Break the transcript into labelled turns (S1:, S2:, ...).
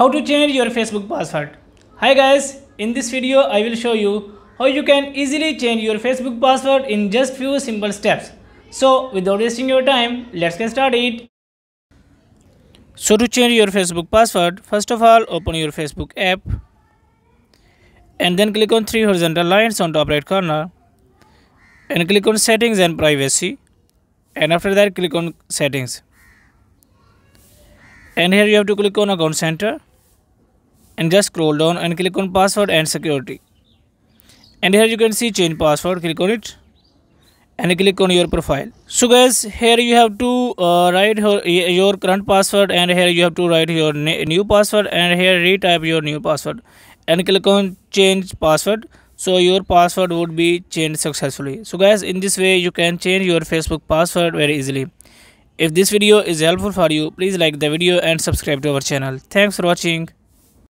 S1: How to change your Facebook password. Hi guys, in this video I will show you how you can easily change your Facebook password in just few simple steps. So without wasting your time, let's get started. So to change your Facebook password, first of all open your Facebook app and then click on three horizontal lines on top right corner and click on settings and privacy, and after that click on settings, and here you have to click on account center and just scroll down and click on password and security, and here you can see change password. Click on it and click on your profile. So guys, here you have to write your current password, and here you have to write your new password, and here retype your new password and click on change password, so your password would be changed successfully. So guys, in this way you can change your Facebook password very easily. If this video is helpful for you, please like the video and subscribe to our channel. Thanks for watching.